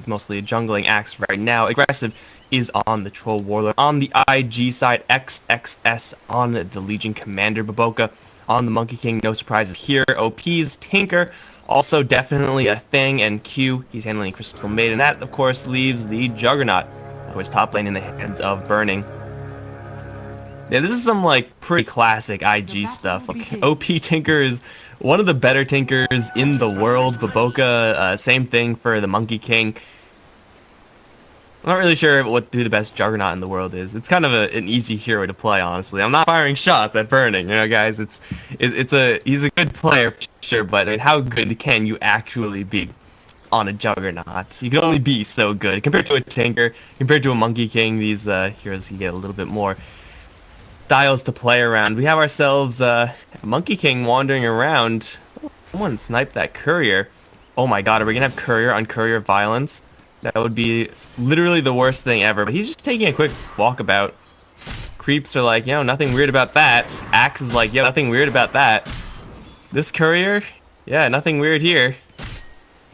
mostly a jungling axe right now. Aggressive is on the Troll Warlord. On the IG side, XXS on the Legion Commander. Baboka on the Monkey King. No surprises here. OP's Tinker also definitely a thing. And Q, he's handling Crystal Maiden. That, of course, leaves the Juggernaut for his top lane in the hands of Burning. Yeah, this is some, like, pretty classic IG stuff. Like, OP Tinker is one of the better Tinkers in the world. Baboka, same thing for the Monkey King. I'm not really sure who the best Juggernaut in the world is. It's kind of an easy hero to play, honestly. I'm not firing shots at Burning, you know, guys. He's a good player, for sure, but I mean, how good can you actually be on a Juggernaut? You can only be so good. Compared to a Tinker, compared to a Monkey King, these heroes, you get a little bit more styles to play around. We have ourselves Monkey King wandering around. Someone sniped that courier. Oh my god, are we gonna have courier on courier violence? That would be literally the worst thing ever. But he's just taking a quick walkabout. Creeps are like, yo, nothing weird about that. Axe is like, yo, nothing weird about that. This courier? Yeah, nothing weird here.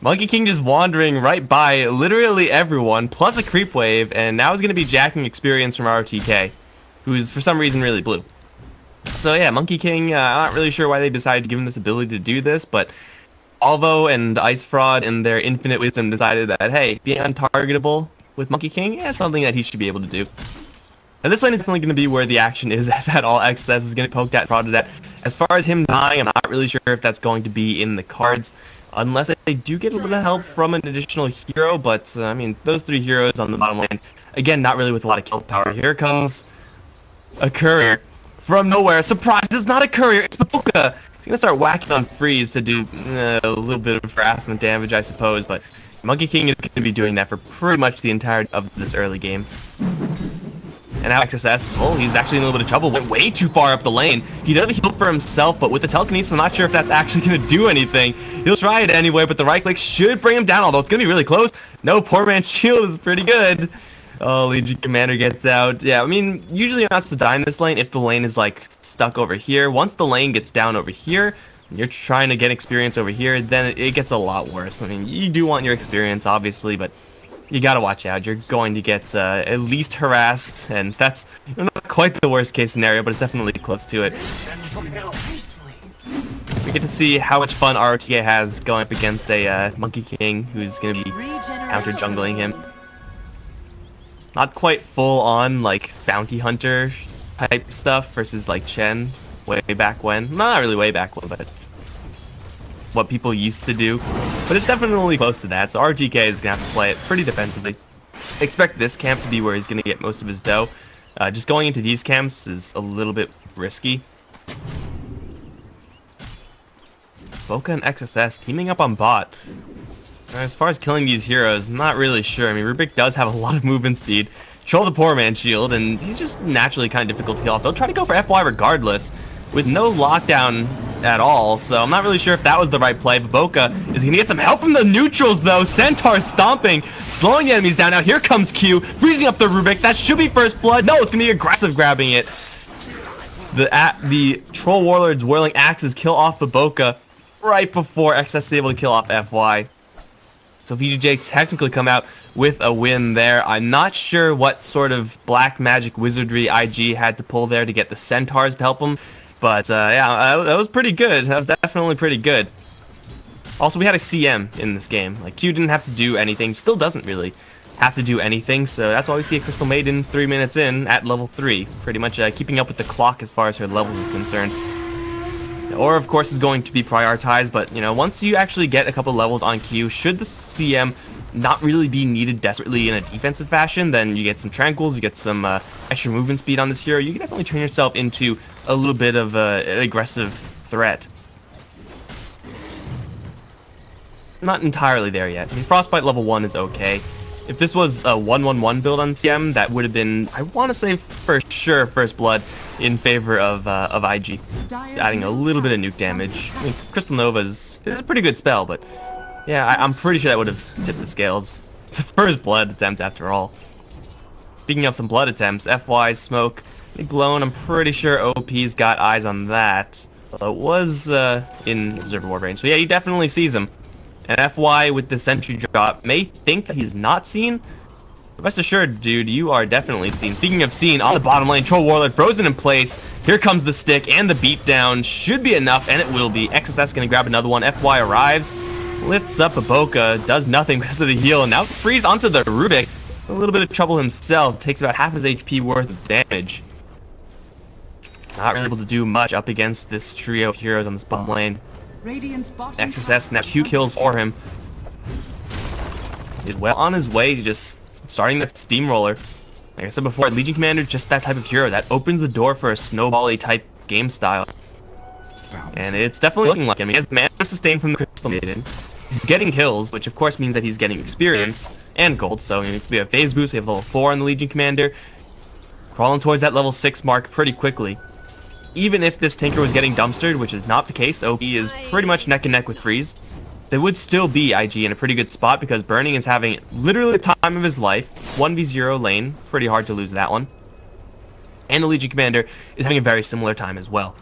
Monkey King just wandering right by literally everyone, plus a creep wave, and now he's gonna be jacking experience from RTK, who's for some reason really blue. So yeah, Monkey King, I'm not really sure why they decided to give him this ability to do this, but Alvo and Ice Fraud in their infinite wisdom decided that, hey, being untargetable with Monkey King, yeah, it's something that he should be able to do. And this lane is definitely going to be where the action is at all. XS is going to poke that, prodded at. As far as him dying, I'm not really sure if that's going to be in the cards, unless they do get a little bit of help from an additional hero, but, I mean, those three heroes on the bottom lane, again, not really with a lot of kill power. Here comes a courier from nowhere. Surprise, it's not a courier, it's Baboka. He's gonna start whacking on freeze to do a little bit of harassment damage, I suppose, but Monkey King is gonna be doing that for pretty much the entirety of this early game. And now XSS, well, he's actually in a little bit of trouble. Went way too far up the lane. He does have a heal for himself, but with the telekinesis, I'm not sure if that's actually gonna do anything. He'll try it anyway, but the right click should bring him down, although it's gonna be really close. No, poor man's shield is pretty good. Oh, Legion Commander gets out. Yeah, I mean, usually you're not supposed to die in this lane if the lane is, like, stuck over here. Once the lane gets down over here, and you're trying to get experience over here, then it gets a lot worse. I mean, you do want your experience, obviously, but you gotta watch out. You're going to get at least harassed, and that's not quite the worst case scenario, but it's definitely close to it. We get to see how much fun RTA has going up against a Monkey King who's going to be counter-jungling him. Not quite full-on, like, bounty hunter type stuff versus, like, Chen way back when. Not really way back when, but what people used to do. But it's definitely close to that, so RTK is going to have to play it pretty defensively. Expect this camp to be where he's going to get most of his dough. Just going into these camps is a little bit risky. Boca and XSS teaming up on bot. As far as killing these heroes, I'm not really sure. I mean, Rubik does have a lot of movement speed. Controls the poor man's shield, and he's just naturally kind of difficult to kill off. They'll try to go for FY regardless, with no lockdown at all, so I'm not really sure if that was the right play. Baboka is going to get some help from the neutrals, though. Centaur stomping, slowing the enemies down. Now here comes Q, freezing up the Rubik. That should be first blood. No, it's going to be aggressive grabbing it. The Troll Warlord's Whirling Axes kill off Baboka right before XS is able to kill off FY. So VGJ technically come out with a win there. I'm not sure what sort of black magic wizardry IG had to pull there to get the centaurs to help him. But yeah, that was pretty good. That was definitely pretty good. Also, we had a CM in this game. Like, Q didn't have to do anything. Still doesn't really have to do anything. So that's why we see a Crystal Maiden 3 minutes in at level 3. Pretty much keeping up with the clock as far as her levels is concerned. Or, of course, is going to be prioritized, but, you know, once you actually get a couple levels on Q, should the CM not really be needed desperately in a defensive fashion, then you get some tranquils, you get some extra movement speed on this hero, you can definitely turn yourself into a little bit of an aggressive threat. Not entirely there yet. I mean, Frostbite level 1 is okay. If this was a 1-1-1 build on CM, that would have been, I want to say for sure, first blood in favor of IG. Adding a little bit of nuke damage. I mean, Crystal Nova is a pretty good spell, but yeah, I'm pretty sure that would have tipped the scales. It's a first blood attempt after all. Speaking of some blood attempts, FY, Smoke, Big Blown, I'm pretty sure OP's got eyes on that. Although it was in observer ward range. So yeah, he definitely sees him. And FY with the sentry drop may think that he's not seen. Rest assured, dude, you are definitely seen. Speaking of seen, on the bottom lane, Troll Warlord frozen in place. Here comes the stick, and the beatdown should be enough, and it will be. XSS gonna grab another one. FY arrives, lifts up Baboka, does nothing because of the heal, and now Freeze onto the Rubik. A little bit of trouble himself, takes about half his HP worth of damage. Not really able to do much up against this trio of heroes on this bottom lane. XSS now 2 kills for him. He's well on his way to just starting that steamroller. Like I said before, Legion Commander is just that type of hero that opens the door for a snowball-y type game style. And it's definitely looking like him. He has mana sustained from the Crystal Maiden. He's getting kills, which of course means that he's getting experience and gold. So we have phase boost, we have level 4 on the Legion Commander. Crawling towards that level 6 mark pretty quickly. Even if this Tinker was getting dumpstered, which is not the case, OP is pretty much neck and neck with Freeze. They would still be IG in a pretty good spot because Burning is having literally the time of his life. 1v0 lane, pretty hard to lose that one. And the Legion Commander is having a very similar time as well.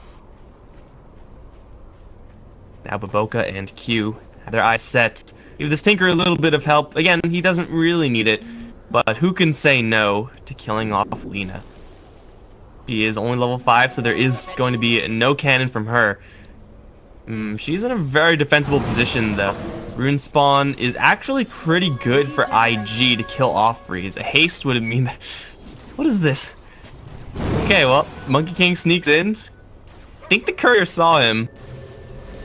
Now Baboka and Q have their eyes set. Give this Tinker a little bit of help. Again, he doesn't really need it, but who can say no to killing off Lina? She is only level 5, so there is going to be no cannon from her. She's in a very defensible position though. Rune Spawn is actually pretty good for IG to kill off Freeze. A haste would mean that... What is this? Okay, well, Monkey King sneaks in. I think the courier saw him.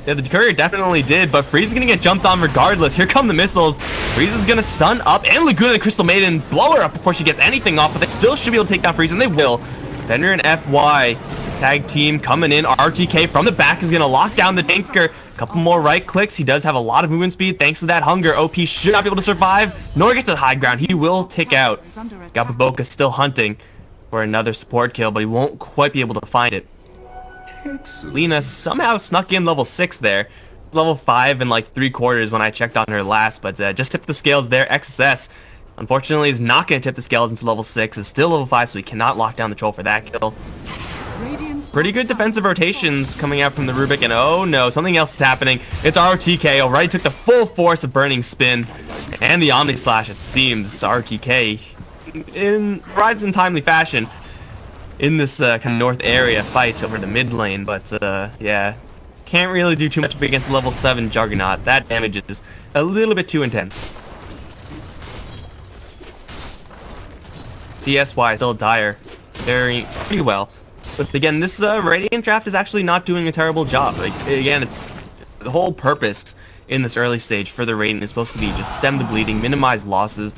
Yeah, the courier definitely did, but Freeze is gonna get jumped on regardless. Here come the missiles. Freeze is gonna stun up, and Laguna the Crystal Maiden blow her up before she gets anything off, but they still should be able to take down Freeze, and they will. Fender and FY tag team coming in. RTK from the back is gonna lock down the Tinker. Couple more right clicks. He does have a lot of movement speed thanks to that hunger. OP should not be able to survive, nor get to the high ground. He will tick out. Got Baboka still hunting for another support kill, but he won't quite be able to find it. Lina somehow snuck in level 6 there. Level 5 and like 3/4 when I checked on her last, but just tipped the scales there. XSS unfortunately is not going to tip the scales into level 6. Is still level 5, so he cannot lock down the troll for that kill. Pretty good defensive rotations coming out from the Rubik, and oh no, something else is happening. It's RTK. Already took the full force of Burning Spin and the Omni Slash. It seems RTK arrives in timely fashion in this kind of north area fight over the mid lane, but yeah, can't really do too much against level 7 Juggernaut. That damage is a little bit too intense. CS-wise, still Dire, very pretty well. But again, this Radiant draft is actually not doing a terrible job. Like, again, it's the whole purpose in this early stage for the Radiant is supposed to be just stem the bleeding, minimize losses.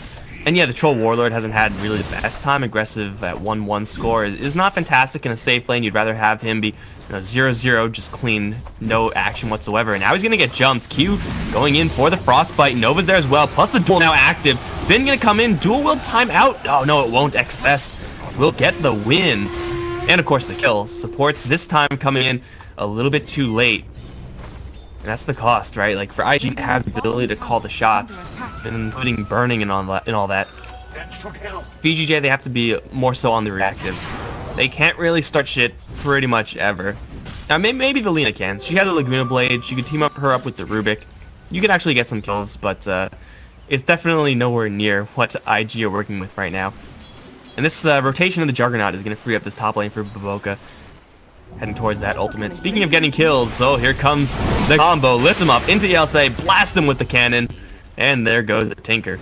And yeah, the Troll Warlord hasn't had really the best time. Aggressive at 1-1 score is not fantastic in a safe lane. You'd rather have him be 0-0, just clean, no action whatsoever. And now he's going to get jumped. Q going in for the Frostbite. Nova's there as well, plus the duel now active. Spin going to come in. Duel will time out. Oh no, it won't. XS will get the win. And of course the kill. Supports this time coming in a little bit too late. And that's the cost, right? Like, for IG, it has the ability to call the shots, including burning and all that. VGJ, they have to be more so on the reactive. They can't really start shit pretty much ever. Now, maybe the Lina can. She has a Laguna Blade. She could team her up with the Rubik. You could actually get some kills, but it's definitely nowhere near what IG are working with right now. And this rotation of the Juggernaut is going to free up this top lane for Baboka. Heading towards that ultimate. Speaking of getting kills, so here comes the combo. Lift him up into ELSA, blast him with the cannon, and there goes the Tinker.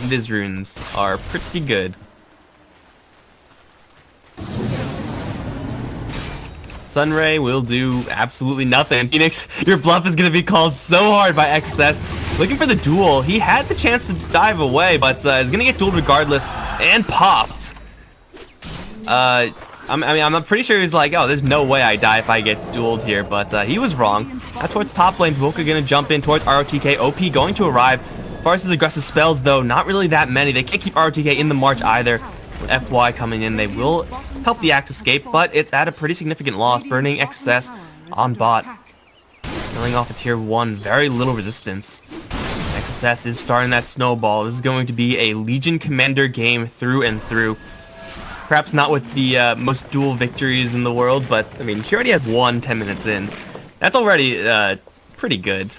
These runes are pretty good. Sunray will do absolutely nothing. Phoenix, your bluff is going to be called so hard by XSS. Looking for the duel. He had the chance to dive away, but is going to get dueled regardless, and popped. I'm pretty sure he's like, oh, there's no way I die if I get dueled here, but he was wrong. Now towards top lane, Baboka gonna jump in towards ROTK. OP going to arrive. As far as his aggressive spells, though, not really that many. They can't keep ROTK in the march either. With FY coming in, they will help the Axe escape, but it's at a pretty significant loss. Burning XS on bot. Killing off a tier 1, very little resistance. XS is starting that snowball. This is going to be a Legion Commander game through and through. Perhaps not with the most duel victories in the world, but I mean, he already has 10 minutes in. That's already pretty good.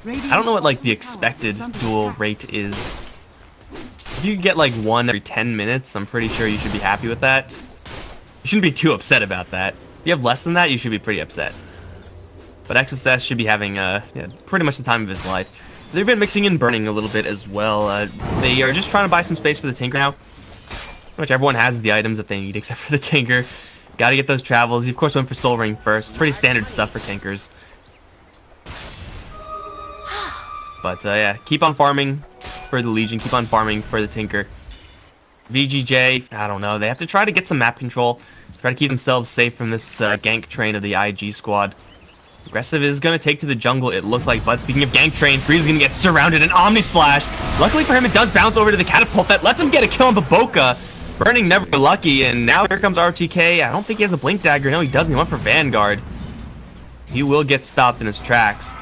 I don't know what like the expected duel rate is. If you get like 1 every 10 minutes, I'm pretty sure you should be happy with that. You shouldn't be too upset about that. If you have less than that, you should be pretty upset. But XSS should be having yeah, pretty much the time of his life. They've been mixing in burning a little bit as well. They are just trying to buy some space for the Tinker now. Pretty much everyone has the items that they need except for the Tinker. Gotta get those travels. He of course went for Soul Ring first. Pretty standard stuff for Tinkers. But yeah, keep on farming for the Legion. Keep on farming for the Tinker. VGJ, I don't know. They have to try to get some map control. Try to keep themselves safe from this gank train of the IG squad. Aggressive is going to take to the jungle, it looks like. But speaking of gank train, Freeze is going to get surrounded and Omni Slash. Luckily for him, it does bounce over to the catapult that lets him get a kill on Baboka. Burning never lucky, and now here comes RTK. I don't think he has a Blink Dagger. No, he doesn't. He went for Vanguard. He will get stopped in his tracks.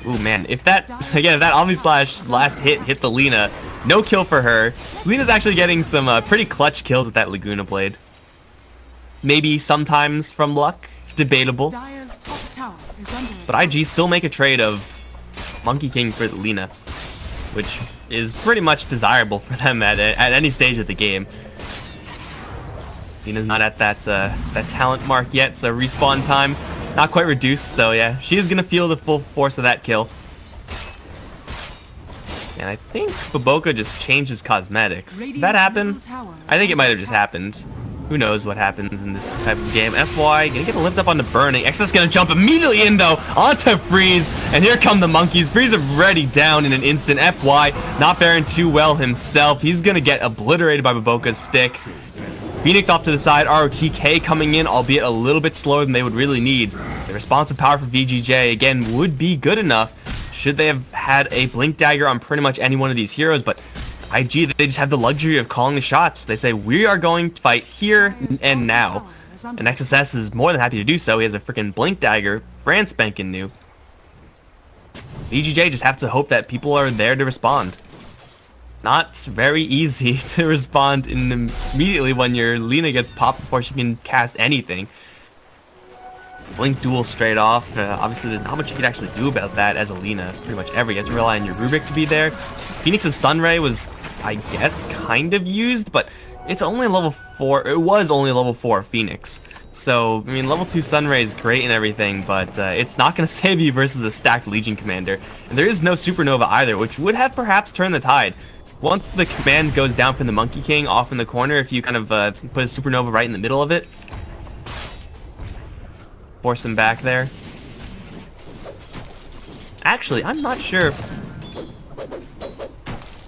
Ooh, man. If that, again, if that Omni Slash last hit the Lina, no kill for her. Lina's actually getting some pretty clutch kills with that Laguna Blade. Maybe sometimes from luck. Debatable. But IG still make a trade of Monkey King for the Lina, which is pretty much desirable for them at any stage of the game. Lina's not at that talent mark yet, so respawn time not quite reduced. So yeah, she is gonna feel the full force of that kill. And I think Baboka just changed his cosmetics. Did that happen? I think it might have just happened. Who knows what happens in this type of game. FY, gonna get a lift up on the burning. XS gonna jump immediately in though, onto Freeze. And here come the monkeys. Freeze already down in an instant. FY, not faring too well himself. He's gonna get obliterated by Baboka's stick. Phoenix off to the side. ROTK coming in, albeit a little bit slower than they would really need. The responsive power for VGJ, again, would be good enough should they have had a Blink Dagger on pretty much any one of these heroes, but IG, they just have the luxury of calling the shots. They say, we are going to fight here and now. And XSS is more than happy to do so. He has a freaking Blink Dagger, brand spanking new. VGJ just have to hope that people are there to respond. Not very easy to respond immediately when your Lina gets popped before she can cast anything. Blink duel straight off. Obviously, there's not much you can actually do about that as a Lina. Pretty much ever. You have to rely on your Rubik to be there. Phoenix's Sunray was, I guess, kind of used, but it's only level 4. It was only level 4 Phoenix. So, I mean, level 2 Sunray is great and everything, but it's not going to save you versus a stacked Legion commander. And there is no Supernova either, which would have perhaps turned the tide. Once the command goes down from the Monkey King off in the corner, if you kind of put a Supernova right in the middle of it, force him back there. Actually, I'm not sure.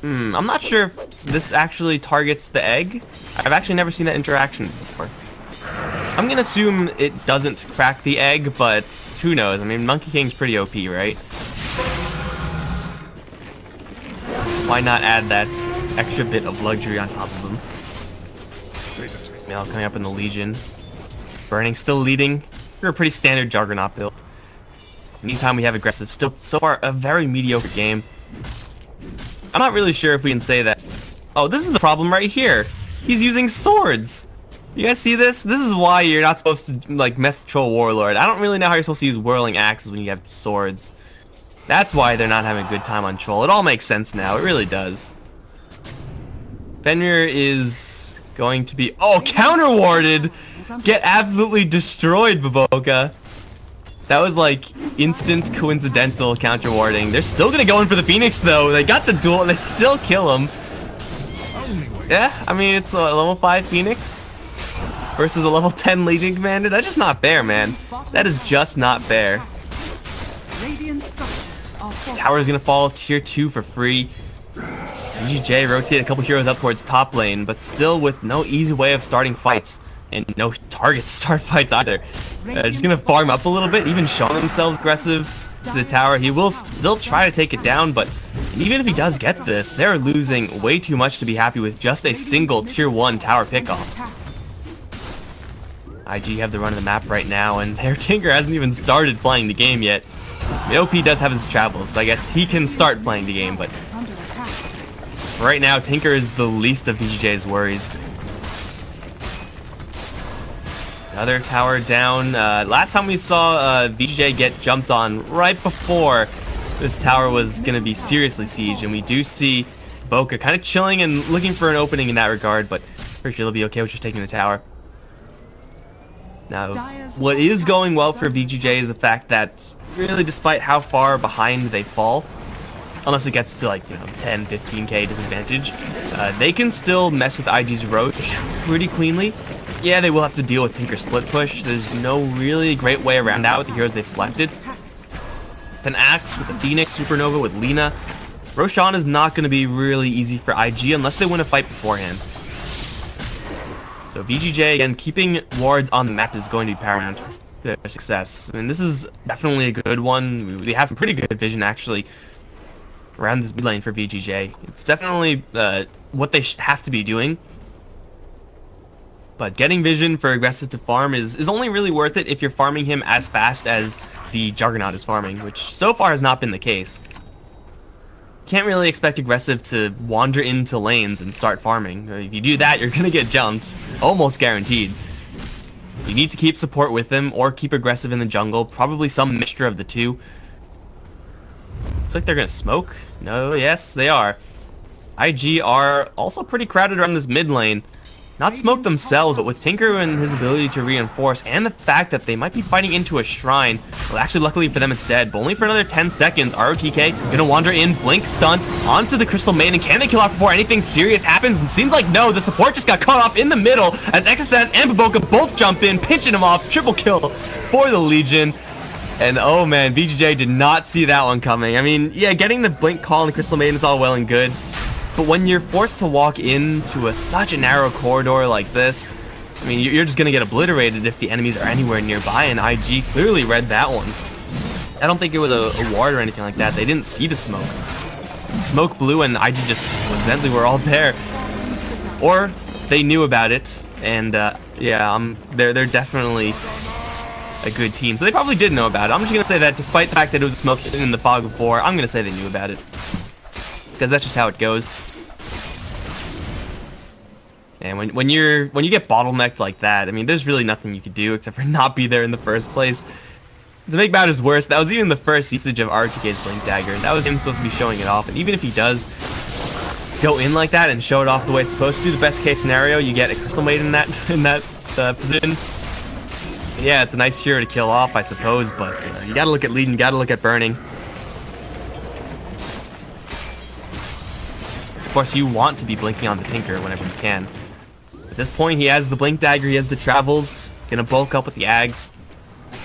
I'm not sure if this actually targets the egg. I've actually never seen that interaction before. I'm gonna assume it doesn't crack the egg, but who knows? I mean, Monkey King's pretty OP, right? Why not add that extra bit of luxury on top of them? Mail coming up in the Legion. Burning still leading. We're a pretty standard Juggernaut build. Anytime we have aggressive, still so far a very mediocre game. I'm not really sure if we can say that. Oh, this is the problem right here. He's using swords. You guys see this? This is why you're not supposed to like mess with Troll Warlord. I don't really know how you're supposed to use whirling axes when you have swords. That's why they're not having a good time on Troll. It all makes sense now. It really does. Fenrir is going to be... Oh, counter-warded! Get absolutely destroyed, Baboka. That was like instant coincidental counter-warding. They're still gonna go in for the Phoenix though. They got the duel and they still kill him. Yeah, I mean, it's a level 5 Phoenix versus a level 10 Legion Commander. That's just not fair, man. That is just not fair. Tower's gonna fall tier 2 for free. VGJ rotated a couple heroes up towards top lane, but still with no easy way of starting fights. And no targets to start fights either. Just gonna farm up a little bit, even showing themselves aggressive to the tower. He will still try to take it down, but even if he does get this, they're losing way too much to be happy with just a single tier 1 tower pickoff. IG have the run of the map right now, and their Tinker hasn't even started playing the game yet. The OP does have his travels, so I guess he can start playing the game, but right now Tinker is the least of VGJ's worries. Another tower down. Last time we saw VGJ get jumped on right before this tower was going to be seriously sieged, and we do see Boca kind of chilling and looking for an opening in that regard, but pretty sure they'll be okay with just taking the tower. Now, what is going well for VGJ is the fact that really, despite how far behind they fall, unless it gets to like 10, 15k disadvantage, they can still mess with IG's Roach pretty cleanly. Yeah, they will have to deal with Tinker split push. There's no really great way around that with the heroes they've selected. With an Axe, with a Phoenix, Supernova, with Lina, Roshan is not going to be really easy for IG unless they win a fight beforehand. So VGJ, again, keeping wards on the map is going to be paramount to their success. I mean, this is definitely a good one. They have some pretty good vision, actually, around this mid lane for VGJ. It's definitely what they have to be doing. But getting vision for Aggressive to farm is only really worth it if you're farming him as fast as the Juggernaut is farming, which so far has not been the case. Can't really expect Aggressive to wander into lanes and start farming. If you do that, you're gonna get jumped, almost guaranteed. You need to keep support with him or keep Aggressive in the jungle, probably some mixture of the two. Looks like they're gonna smoke. No, yes, they are. IG are also pretty crowded around this mid lane. Not smoke themselves, but with Tinker and his ability to reinforce, and the fact that they might be fighting into a shrine. Well, actually, luckily for them, it's dead, but only for another 10 seconds. ROTK gonna wander in, blink stun onto the Crystal Maiden. Can they kill off before anything serious happens? It seems like no. The support just got cut off in the middle as XSS and Baboka both jump in, pinching him off. Triple kill for the Legion. And oh man, VGJ did not see that one coming. I mean, yeah, getting the blink call on the Crystal Maiden is all well and good. But when you're forced to walk into such a narrow corridor like this, I mean, you're just going to get obliterated if the enemies are anywhere nearby, and IG clearly read that one. I don't think it was a ward or anything like that. They didn't see the smoke. Smoke blew and IG just coincidentally were all there. Or they knew about it, and yeah, they're definitely a good team. So they probably did know about it. I'm just going to say that despite the fact that it was smoke in the fog before, I'm going to say they knew about it. Because that's just how it goes. And when you get bottlenecked like that, I mean, there's really nothing you could do except for not be there in the first place. To make matters worse, that was even the first usage of RTK's Blink Dagger. That was him supposed to be showing it off. And even if he does go in like that and show it off the way it's supposed to, the best case scenario, you get a Crystal Maiden in that position. Yeah, it's a nice hero to kill off, I suppose, but you gotta look at leading, you gotta look at burning. Of course, you want to be blinking on the Tinker whenever you can. At this point, he has the Blink Dagger, he has the travels, he's gonna bulk up with the Ags.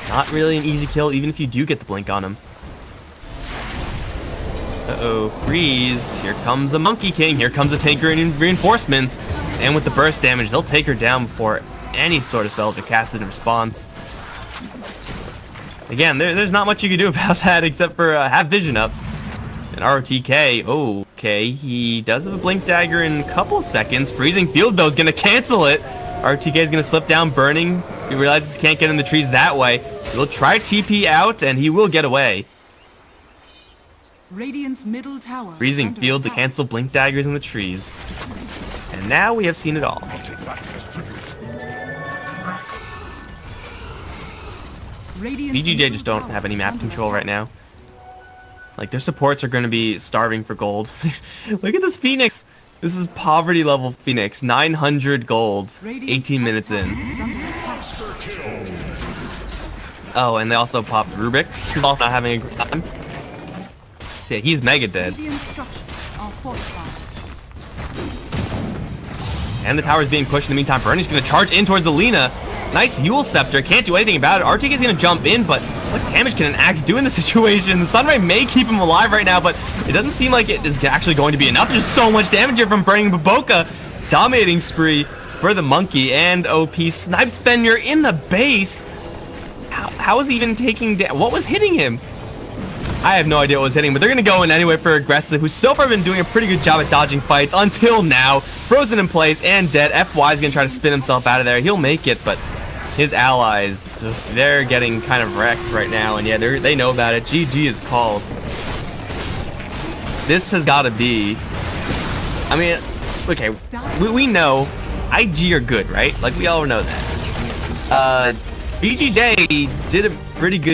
Not really an easy kill, even if you do get the blink on him. Uh-oh, freeze. Here comes a Monkey King, here comes a Tinker and reinforcements. And with the burst damage, they'll take her down before any sort of spells are casted in response. Again, there's not much you can do about that except for have vision up. And ROTK, okay, he does have a Blink Dagger in a couple of seconds. Freezing Field, though, is going to cancel it. ROTK is going to slip down, burning. He realizes he can't get in the trees that way. He'll try TP out, and he will get away. Radiant's middle tower. Freezing Field to cancel Blink Daggers in the trees. And now we have seen it all. VGJ just don't have any map control right now. Like, their supports are going to be starving for gold. Look at this Phoenix. This is poverty level Phoenix. 900 gold. 18 minutes in. Oh, and they also popped Rubik. He's also not having a good time. Yeah, he's mega dead. And the tower's being pushed in the meantime. Bernie's going to charge in towards the Lina. Nice Yule Scepter. Can't do anything about it. RTK is going to jump in, but what damage can an Axe do in this situation? The Sunray may keep him alive right now, but it doesn't seem like it is actually going to be enough. There's so much damage here from burning Baboka. Dominating spree for the Monkey, and OP Snipe Spender in the base. How is he even taking down? What was hitting him? I have no idea what was hitting him, but they're going to go in anyway for Aggressive, who's so far been doing a pretty good job at dodging fights until now. Frozen in place and dead. FY is going to try to spin himself out of there. He'll make it, but his allies, they're getting kind of wrecked right now, and yeah, they know about it. GG is called. This has got to be... I mean, okay, we know IG are good, right? Like, we all know that. VGJ did a pretty good